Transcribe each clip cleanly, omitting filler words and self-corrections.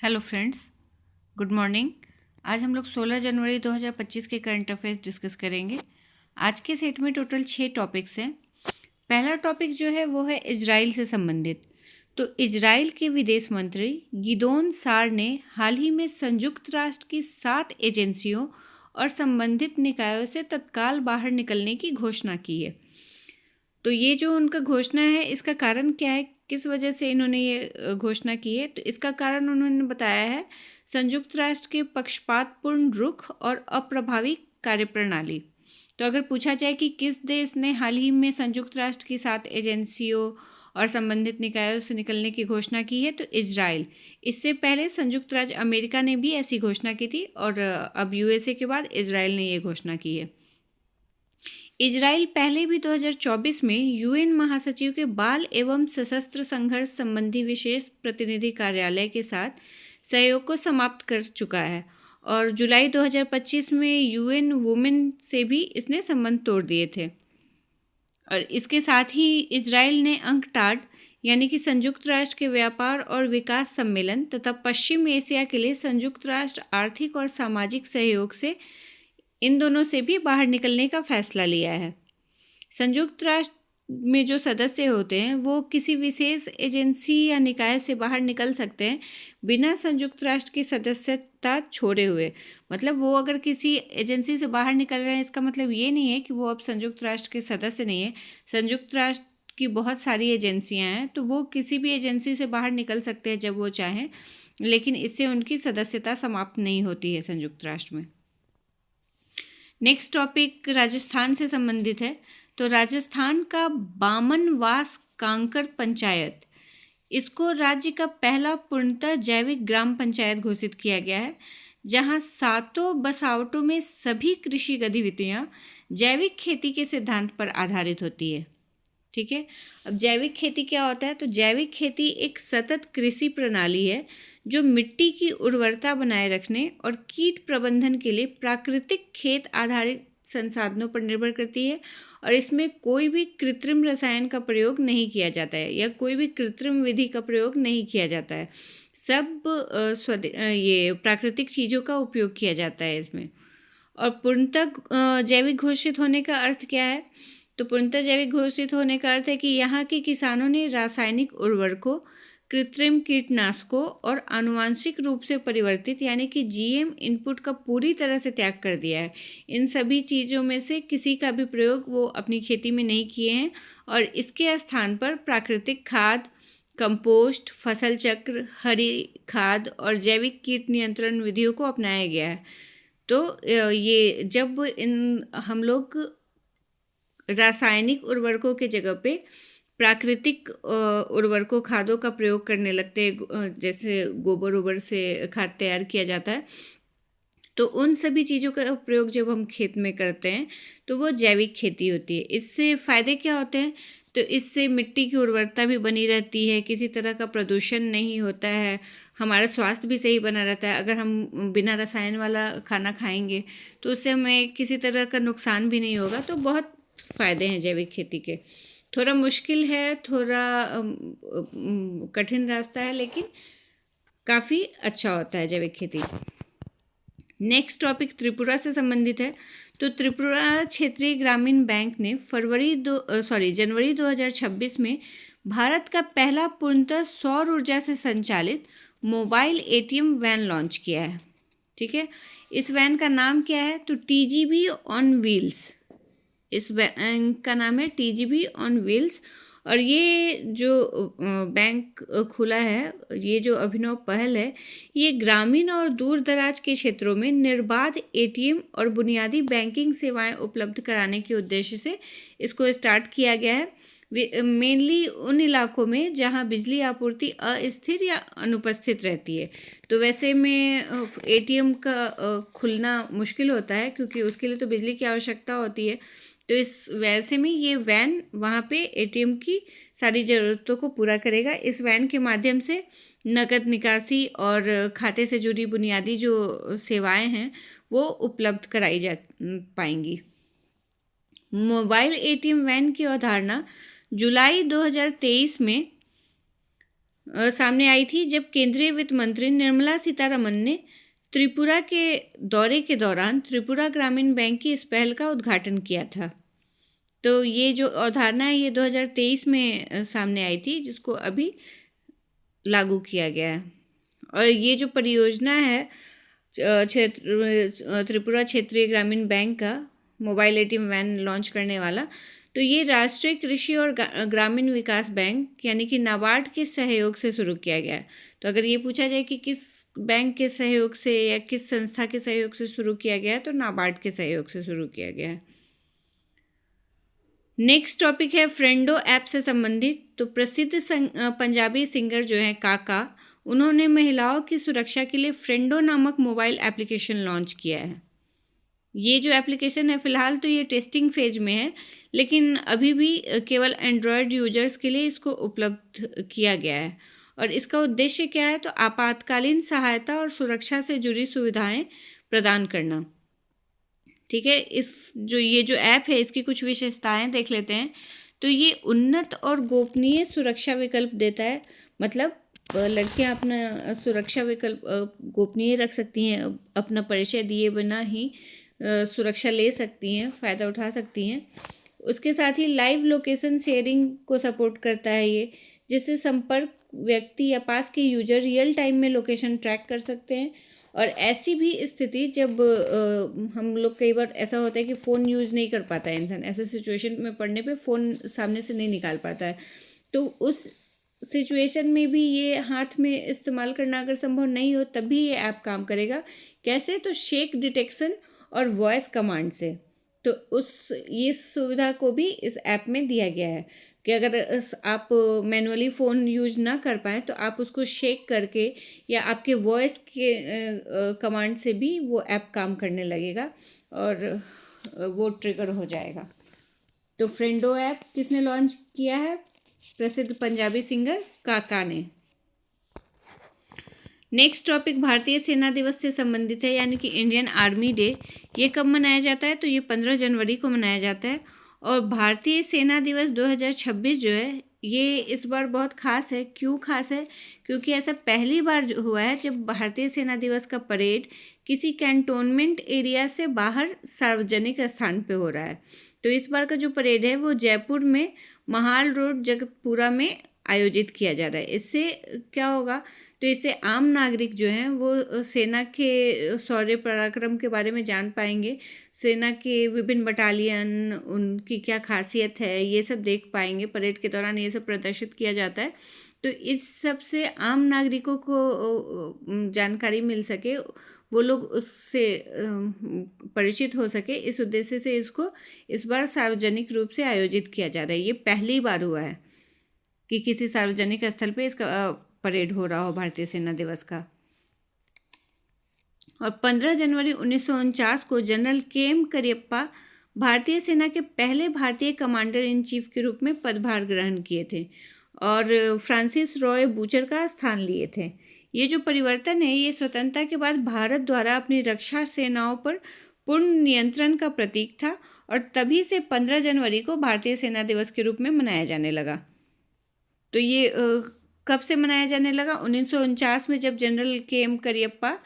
Hello friends, good morning. आज हम लोग 16 जनवरी 2025 के करंट अफेयर्स डिस्कस करेंगे। आज के सेट में टोटल 6 टॉपिक्स हैं। पहला टॉपिक जो है वो है इजराइल से संबंधित। तो इजराइल के विदेश मंत्री गिदोन सार ने हाल ही में संयुक्त राष्ट्र की 7 एजेंसियों और संबंधित निकायों से तत्काल बाहर निकलने की घोषणा की है। तो ये जो उनका घोषणा है, इसका कारण क्या है, किस वजह से इन्होंने ये घोषणा की है? तो इसका कारण उन्होंने बताया है संयुक्त राष्ट्र के पक्षपातपूर्ण रुख और अप्रभावी कार्यप्रणाली। तो अगर पूछा जाए कि किस देश ने हाल ही में संयुक्त राष्ट्र की 7 एजेंसियों और संबंधित निकायों से निकलने की घोषणा की है, तो इजराइल। इससे पहले संयुक्त राज्य अमेरिका ने भी ऐसी घोषणा की थी और अब यूएसए के बाद इजराइल ने ये घोषणा की है। इजराइल पहले भी 2024 में यूएन महासचिव के बाल एवं सशस्त्र संघर्ष संबंधी विशेष प्रतिनिधि कार्यालय के साथ सहयोग को समाप्त कर चुका है और जुलाई 2025 में यूएन वुमेन से भी इसने संबंध तोड़ दिए थे। और इसके साथ ही इजराइल ने अंकटाड यानी कि संयुक्त राष्ट्र के व्यापार और विकास सम्मेलन तथा पश्चिम एशिया के लिए संयुक्त राष्ट्र आर्थिक और सामाजिक सहयोग से इन दोनों से भी बाहर निकलने का फैसला लिया है। संयुक्त राष्ट्र में जो सदस्य होते हैं वो किसी विशेष एजेंसी या निकाय से बाहर निकल सकते हैं बिना संयुक्त राष्ट्र की सदस्यता छोड़े हुए। मतलब वो अगर किसी एजेंसी से बाहर निकल रहे हैं, इसका मतलब ये नहीं है कि वो अब संयुक्त राष्ट्र के सदस्य नहीं है। संयुक्त राष्ट्र की बहुत सारी एजेंसियां हैं, तो वो किसी भी एजेंसी से बाहर निकल सकते हैं जब वो चाहें, लेकिन इससे उनकी सदस्यता समाप्त नहीं होती है संयुक्त राष्ट्र में। नेक्स्ट टॉपिक राजस्थान से संबंधित है। तो राजस्थान का बामनवास कांकर पंचायत, इसको राज्य का पहला पूर्णतः जैविक ग्राम पंचायत घोषित किया गया है, जहां 7 बसावटों में सभी कृषि गतिविधियां जैविक खेती के सिद्धांत पर आधारित होती है। ठीक है। अब जैविक खेती क्या होता है? तो जैविक खेती एक सतत कृषि प्रणाली है जो मिट्टी की उर्वरता बनाए रखने और कीट प्रबंधन के लिए प्राकृतिक खेत आधारित संसाधनों पर निर्भर करती है और इसमें कोई भी कृत्रिम रसायन का प्रयोग नहीं किया जाता है या कोई भी कृत्रिम विधि का प्रयोग नहीं किया जाता है। सब ये प्राकृतिक चीज़ों का उपयोग किया जाता है इसमें। और पूर्णतः जैविक घोषित होने का अर्थ क्या है? तो पूर्णतः जैविक घोषित होने का अर्थ है कि यहाँ के किसानों ने रासायनिक उर्वरकों, कृत्रिम कीटनाशकों और आनुवांशिक रूप से परिवर्तित यानी कि जीएम इनपुट का पूरी तरह से त्याग कर दिया है। इन सभी चीज़ों में से किसी का भी प्रयोग वो अपनी खेती में नहीं किए हैं और इसके स्थान पर प्राकृतिक खाद, कंपोस्ट, फसल चक्र, हरी खाद और जैविक कीट नियंत्रण विधियों को अपनाया गया है। तो ये जब हम लोग रासायनिक उर्वरकों के जगह पे प्राकृतिक उर्वरकों, खादों का प्रयोग करने लगते हैं, जैसे गोबर उबर से खाद तैयार किया जाता है, तो उन सभी चीज़ों का प्रयोग जब हम खेत में करते हैं तो वो जैविक खेती होती है। इससे फ़ायदे क्या होते हैं? तो इससे मिट्टी की उर्वरता भी बनी रहती है, किसी तरह का प्रदूषण नहीं होता है, हमारा स्वास्थ्य भी सही बना रहता है। अगर हम बिना रसायन वाला खाना खाएंगे तो उससे हमें किसी तरह का नुकसान भी नहीं होगा। तो बहुत फ़ायदे हैं जैविक खेती के। थोड़ा मुश्किल है, थोड़ा कठिन रास्ता है, लेकिन काफ़ी अच्छा होता है जैविक खेती। नेक्स्ट टॉपिक त्रिपुरा से संबंधित है। तो त्रिपुरा क्षेत्रीय ग्रामीण बैंक ने जनवरी 2026 में भारत का पहला पूर्णतः सौर ऊर्जा से संचालित मोबाइल एटीएम वैन लॉन्च किया है। ठीक है। इस वैन का नाम क्या है? तो टीजीबी ऑन व्हील्स। इस बैंक का नाम है टीजीबी ऑन व्हील्स। और ये जो बैंक खुला है, ये जो अभिनव पहल है, ये ग्रामीण और दूर दराज के क्षेत्रों में निर्बाध एटीएम और बुनियादी बैंकिंग सेवाएं उपलब्ध कराने के उद्देश्य से इसको स्टार्ट किया गया है। मेनली उन इलाकों में जहां बिजली आपूर्ति अस्थिर या अनुपस्थित रहती है। तो वैसे में एटीएम का खुलना मुश्किल होता है क्योंकि उसके लिए तो बिजली की आवश्यकता होती है। तो इस वैसे में ये वैन वहाँ पे एटीएम की सारी ज़रूरतों को पूरा करेगा। इस वैन के माध्यम से नकद निकासी और खाते से जुड़ी बुनियादी जो सेवाएं हैं वो उपलब्ध कराई जा पाएंगी। मोबाइल एटीएम वैन की अवधारणा जुलाई 2023 में सामने आई थी जब केंद्रीय वित्त मंत्री निर्मला सीतारमण ने त्रिपुरा के दौरे के दौरान त्रिपुरा ग्रामीण बैंक की इस पहल का उद्घाटन किया था। तो ये जो अवधारणा है ये 2023 में सामने आई थी, जिसको अभी लागू किया गया है। और ये जो परियोजना है त्रिपुरा क्षेत्रीय ग्रामीण बैंक का मोबाइल एटीएम वैन लॉन्च करने वाला, तो ये राष्ट्रीय कृषि और ग्रामीण विकास बैंक यानी कि नाबार्ड के सहयोग से शुरू किया गया है। तो अगर ये पूछा जाए कि किस बैंक के सहयोग से या किस संस्था के सहयोग से शुरू किया गया है, तो नाबार्ड के सहयोग से शुरू किया गया है। नेक्स्ट टॉपिक है फ्रेंडो ऐप से संबंधित। तो प्रसिद्ध पंजाबी सिंगर जो है काका, उन्होंने महिलाओं की सुरक्षा के लिए फ्रेंडो नामक मोबाइल एप्लीकेशन लॉन्च किया है। ये जो एप्लीकेशन है फ़िलहाल तो ये टेस्टिंग फेज में है, लेकिन अभी भी केवल एंड्रॉयड यूजर्स के लिए इसको उपलब्ध किया गया है। और इसका उद्देश्य क्या है, तो आपातकालीन सहायता और सुरक्षा से जुड़ी सुविधाएं प्रदान करना। ठीक है, ये जो ऐप है इसकी कुछ विशेषताएं देख लेते हैं। तो ये उन्नत और गोपनीय सुरक्षा विकल्प देता है, मतलब लड़कियां अपना सुरक्षा विकल्प गोपनीय रख सकती हैं, अपना परिचय दिए बिना ही सुरक्षा ले सकती हैं, फ़ायदा उठा सकती हैं। उसके साथ ही लाइव लोकेशन शेयरिंग को सपोर्ट करता है ये, जिससे संपर्क व्यक्ति या पास के यूजर रियल टाइम में लोकेशन ट्रैक कर सकते हैं। और ऐसी भी स्थिति जब हम लोग कई बार ऐसा होता है कि फ़ोन यूज़ नहीं कर पाता है इंसान, ऐसे सिचुएशन में पड़ने पे फ़ोन सामने से नहीं निकाल पाता है, तो उस सिचुएशन में भी ये हाथ में इस्तेमाल करना अगर संभव नहीं हो तब भी ये ऐप काम करेगा। कैसे, तो शेक डिटेक्शन और वॉइस कमांड से। तो ये सुविधा को भी इस ऐप में दिया गया है कि अगर आप मैनुअली फ़ोन यूज ना कर पाएँ तो आप उसको शेक करके या आपके वॉइस के कमांड से भी वो ऐप काम करने लगेगा और वो ट्रिगर हो जाएगा। तो फ्रेंडो ऐप किसने लॉन्च किया है? प्रसिद्ध पंजाबी सिंगर काका ने। नेक्स्ट टॉपिक भारतीय सेना दिवस से संबंधित है, यानी कि इंडियन आर्मी डे। ये कब मनाया जाता है? तो ये 15 जनवरी को मनाया जाता है। और भारतीय सेना दिवस 2026 जो है ये इस बार बहुत खास है। क्यों खास है? क्योंकि ऐसा पहली बार हुआ है जब भारतीय सेना दिवस का परेड किसी कैंटोनमेंट एरिया से बाहर सार्वजनिक स्थान पे हो रहा है। तो इस बार का जो परेड है वो जयपुर में महाल रोड जगतपुरा में आयोजित किया जा रहा है। इससे क्या होगा, तो इससे आम नागरिक जो हैं वो सेना के शौर्य पराक्रम के बारे में जान पाएंगे, सेना के विभिन्न बटालियन, उनकी क्या खासियत है, ये सब देख पाएंगे। परेड के दौरान ये सब प्रदर्शित किया जाता है, तो इस सब से आम नागरिकों को जानकारी मिल सके, वो लोग उससे परिचित हो सके, इस उद्देश्य से इसको इस बार सार्वजनिक रूप से आयोजित किया जा रहा है। ये पहली बार हुआ है कि किसी सार्वजनिक स्थल पे इसका परेड हो रहा हो भारतीय सेना दिवस का। और 15 जनवरी 1949 को जनरल के.एम. करियप्पा भारतीय सेना के पहले भारतीय कमांडर इन चीफ के रूप में पदभार ग्रहण किए थे और फ्रांसिस रॉय बूचर का स्थान लिए थे। ये जो परिवर्तन है ये स्वतंत्रता के बाद भारत द्वारा अपनी रक्षा सेनाओं पर पूर्ण नियंत्रण का प्रतीक था और तभी से 15 जनवरी को भारतीय सेना दिवस के रूप में मनाया जाने लगा। तो ये कब से मनाया जाने लगा? 1949 में जब जनरल के.एम. करियप्पा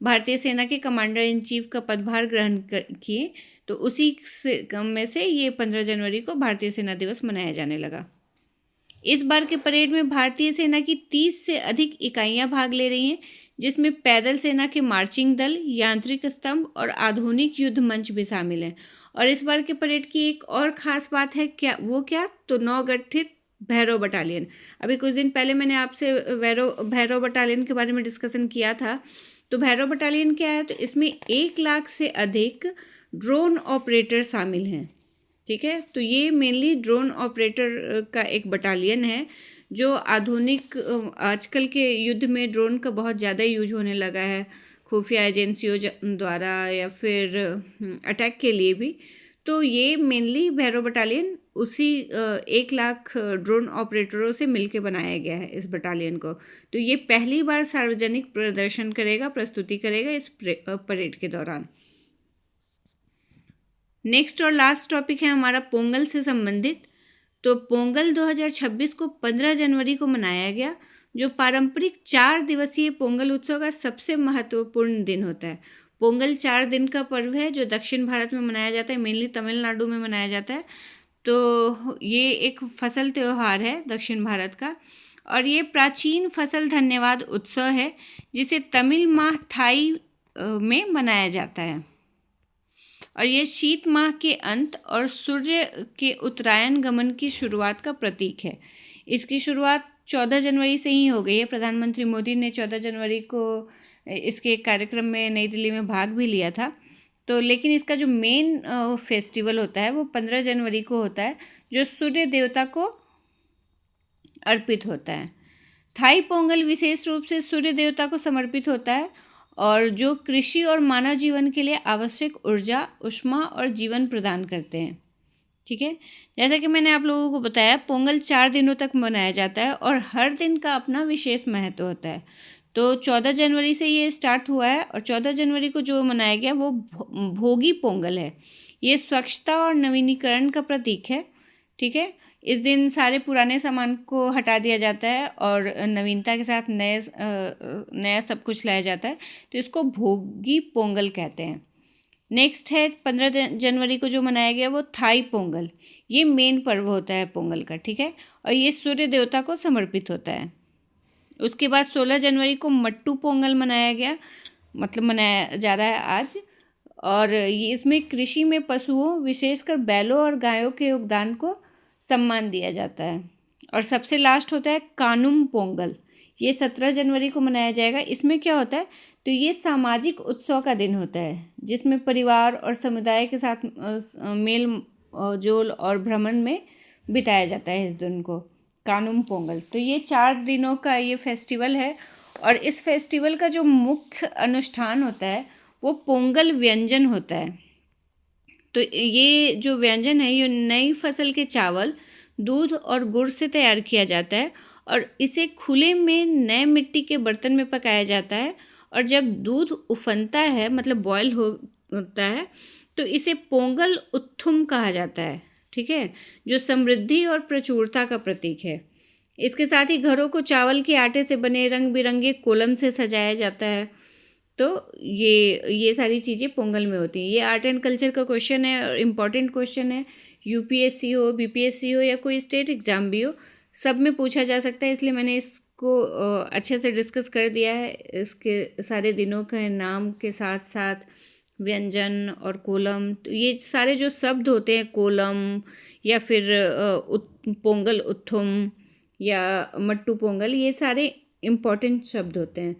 भारतीय सेना के कमांडर इन चीफ का पदभार ग्रहण किए, तो उसी में से ये 15 जनवरी को भारतीय सेना दिवस मनाया जाने लगा। इस बार के परेड में भारतीय सेना की 30 से अधिक इकाइयां भाग ले रही हैं, जिसमें पैदल सेना के मार्चिंग दल, यांत्रिक स्तंभ और आधुनिक युद्ध मंच भी शामिल हैं। और इस बार के परेड की एक और ख़ास बात है, क्या? तो नवगठित भैरव बटालियन। अभी कुछ दिन पहले मैंने आपसे भैरव बटालियन के बारे में डिस्कशन किया था। तो भैरव बटालियन क्या है? तो इसमें 1 लाख से अधिक ड्रोन ऑपरेटर शामिल हैं। ठीक है, तो ये मेनली ड्रोन ऑपरेटर का एक बटालियन है जो आधुनिक आजकल के युद्ध में ड्रोन का बहुत ज़्यादा यूज होने लगा है, खुफिया एजेंसियों द्वारा या फिर अटैक के लिए भी। तो ये मेनली भैरव बटालियन उसी 1 लाख ड्रोन ऑपरेटरों से मिलके बनाया गया है इस बटालियन को। तो ये पहली बार सार्वजनिक प्रदर्शन करेगा, प्रस्तुति करेगा इस परेड के दौरान। नेक्स्ट और लास्ट टॉपिक है हमारा पोंगल से संबंधित। तो पोंगल 2026 को 15 जनवरी को मनाया गया। जो पारंपरिक 4 दिवसीय पोंगल उत्सव का सबसे महत्वपूर्ण दिन होता है। पोंगल 4 दिन का पर्व है जो दक्षिण भारत में मनाया जाता है, मेनली तमिलनाडु में मनाया जाता है। तो ये एक फसल त्यौहार है दक्षिण भारत का, और ये प्राचीन फसल धन्यवाद उत्सव है जिसे तमिल माह थाई में मनाया जाता है। और ये शीत माह के अंत और सूर्य के उत्तरायण गमन की शुरुआत का प्रतीक है। इसकी शुरुआत 14 जनवरी से ही हो गई है। प्रधानमंत्री मोदी ने 14 जनवरी को इसके कार्यक्रम में नई दिल्ली में भाग भी लिया था। तो लेकिन इसका जो मेन फेस्टिवल होता है वो 15 जनवरी को होता है, जो सूर्य देवता को अर्पित होता है। थाई पोंगल विशेष रूप से सूर्य देवता को समर्पित होता है और जो कृषि और मानव जीवन के लिए आवश्यक ऊर्जा, ऊष्मा और जीवन प्रदान करते हैं। ठीक है, जैसा कि मैंने आप लोगों को बताया, पोंगल 4 दिनों तक मनाया जाता है और हर दिन का अपना विशेष महत्व होता है। तो 14 जनवरी से ये स्टार्ट हुआ है और 14 जनवरी को जो मनाया गया वो भोगी पोंगल है। ये स्वच्छता और नवीनीकरण का प्रतीक है। ठीक है, इस दिन सारे पुराने सामान को हटा दिया जाता है और नवीनता के साथ नया सब कुछ लाया जाता है, तो इसको भोगी पोंगल कहते हैं। नेक्स्ट है 15 जनवरी को जो मनाया गया वो थाई पोंगल। ये मेन पर्व होता है पोंगल का। ठीक है, और ये सूर्य देवता को समर्पित होता है। उसके बाद 16 जनवरी को मट्टू पोंगल मनाया गया, मतलब मनाया जा रहा है आज। और ये इसमें कृषि में पशुओं, विशेषकर बैलों और गायों के योगदान को सम्मान दिया जाता है। और सबसे लास्ट होता है कानुम पोंगल। ये 17 जनवरी को मनाया जाएगा। इसमें क्या होता है, तो ये सामाजिक उत्सव का दिन होता है जिसमें परिवार और समुदाय के साथ मेल जोल और भ्रमण में बिताया जाता है इस दिन को, कानुम पोंगल। तो ये 4 दिनों का ये फेस्टिवल है और इस फेस्टिवल का जो मुख्य अनुष्ठान होता है वो पोंगल व्यंजन होता है। तो ये जो व्यंजन है ये नई फसल के चावल, दूध और गुड़ से तैयार किया जाता है और इसे खुले में नए मिट्टी के बर्तन में पकाया जाता है। और जब दूध उफनता है, मतलब बॉयल होता है, तो इसे पोंगल उत्थुम कहा जाता है। ठीक है, जो समृद्धि और प्रचुरता का प्रतीक है। इसके साथ ही घरों को चावल के आटे से बने रंग बिरंगे कोलम से सजाया जाता है। तो ये सारी चीज़ें पोंगल में होती हैं। ये आर्ट एंड कल्चर का क्वेश्चन है और इम्पॉर्टेंट क्वेश्चन है। यूपीएससी हो, बीपीएससी हो या कोई स्टेट एग्ज़ाम भी हो, सब में पूछा जा सकता है, इसलिए मैंने इसको अच्छे से डिस्कस कर दिया है। इसके सारे दिनों के नाम के साथ साथ व्यंजन और कोलम, तो ये सारे जो शब्द होते हैं, कोलम या फिर पोंगल उत्थुम या मट्टू पोंगल, ये सारे इम्पॉर्टेंट शब्द होते हैं।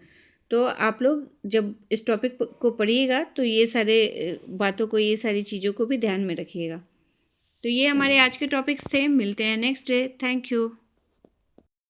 तो आप लोग जब इस टॉपिक को पढ़िएगा तो ये सारे बातों को, ये सारी चीज़ों को भी ध्यान में रखिएगा। तो ये हमारे आज के टॉपिक्स थे। मिलते हैं नेक्स्ट डे। Thank you.